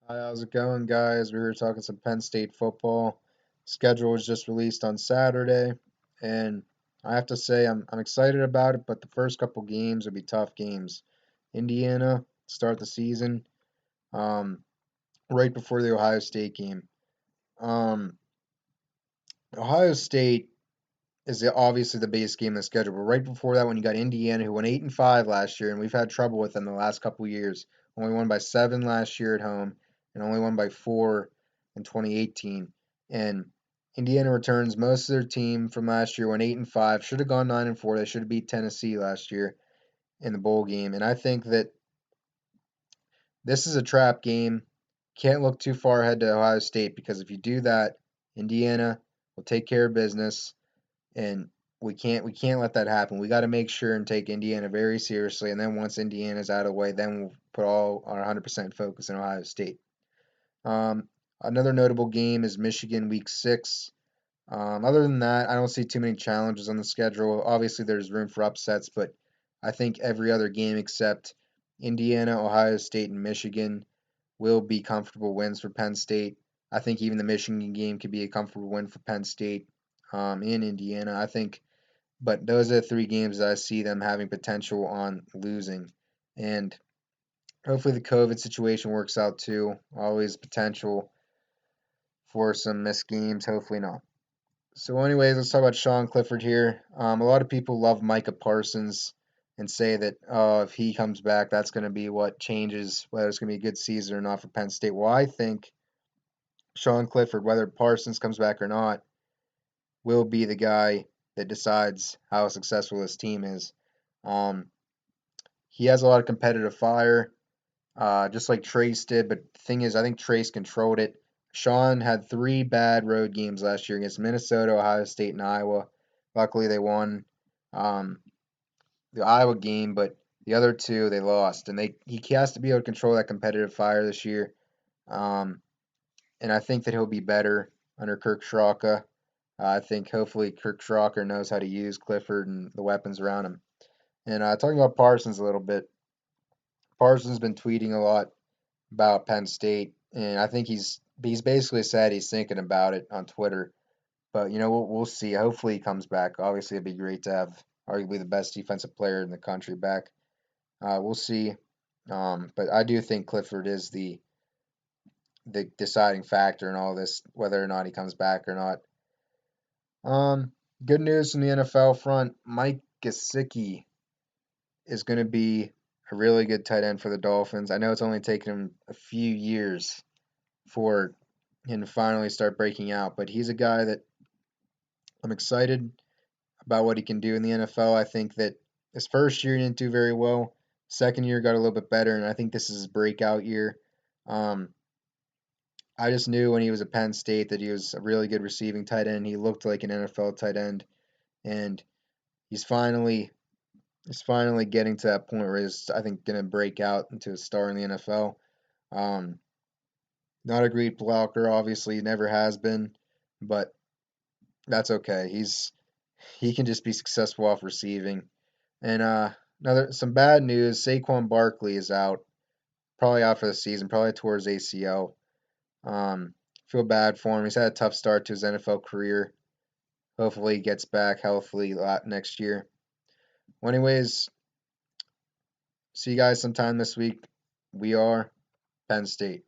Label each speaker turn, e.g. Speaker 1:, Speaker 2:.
Speaker 1: Hi, how's it going, guys? We were talking some Penn State football. Schedule was just released on Saturday, and I have to say I'm excited about it, but the first couple games will be tough games. Indiana start the season, um, right before the Ohio State game. Um, Ohio State is obviously the biggest game in the schedule, but right before that, when you got Indiana, who went 8-5 last year, and we've had trouble with them the last couple years. Only won by 7 last year at home, and only won by 4 in 2018. And Indiana returns most of their team from last year. Went 8-5, should have gone 9-4. They should have beat Tennessee last year in the bowl game. And I think that this is a trap game. Can't look too far ahead to Ohio State because if you do that, Indiana will take care of business and we can't let that happen. We got to make sure and take Indiana very seriously. And then once Indiana's out of the way, then we'll put all our 100% focus on Ohio State. Another notable game is Michigan Week 6. Other than that, I don't see too many challenges on the schedule. Obviously, there's room for upsets, but I think every other game except Indiana, Ohio State, and Michigan will be comfortable wins for Penn State. I think even the Michigan game could be a comfortable win for Penn State in Indiana. I think but those are the three games that I see them having potential on losing. And hopefully the COVID situation works out too. Always potential for some missed games. Hopefully not. So, anyways, let's talk about Sean Clifford here. A lot of people love Micah Parsons and say that if he comes back, that's going to be what changes whether it's going to be a good season or not for Penn State. Well, I think Sean Clifford, whether Parsons comes back or not, will be the guy that decides how successful this team is. Um, He has a lot of competitive fire, just like Trace did. But the thing is, I think Trace controlled it. Sean had three bad road games last year against Minnesota, Ohio State, and Iowa. Luckily, they won um, the Iowa game, but the other two they lost. And he has to be able to control that competitive fire this year. Um, and I think that he'll be better under Kirk Straka. I think hopefully Kirk Straka knows how to use Clifford and the weapons around him. And talking about Parsons a little bit, Parsons been tweeting a lot about Penn State, and I think he's basically said he's thinking about it on Twitter. But we'll see. Hopefully he comes back. Obviously, it'd be great to have arguably the best defensive player in the country back. We'll see. But I do think Clifford is the deciding factor in all this, whether or not he comes back or not. Good news from the NFL front. Mike Gesicki is going to be a really good tight end for the Dolphins. I know it's only taken him a few years for him to finally start breaking out, but he's a guy that I'm excited about what he can do in the NFL. I think that his first year he didn't do very well. Second year got a little bit better, and I think this is his breakout year. Um, I just knew when he was at Penn State that he was a really good receiving tight end. He looked like an NFL tight end, and he's finally He's finally getting to that point where he's, I think, going to break out into a star in the NFL. Um, Not a great blocker, obviously, never has been, but that's okay. He can just be successful off receiving. And another some bad news: Saquon Barkley is out, probably out for the season, probably towards ACL. Feel bad for him. He's had a tough start to his NFL career. Hopefully, he gets back healthily next year. Well, anyways, see you guys sometime this week. We are Penn State.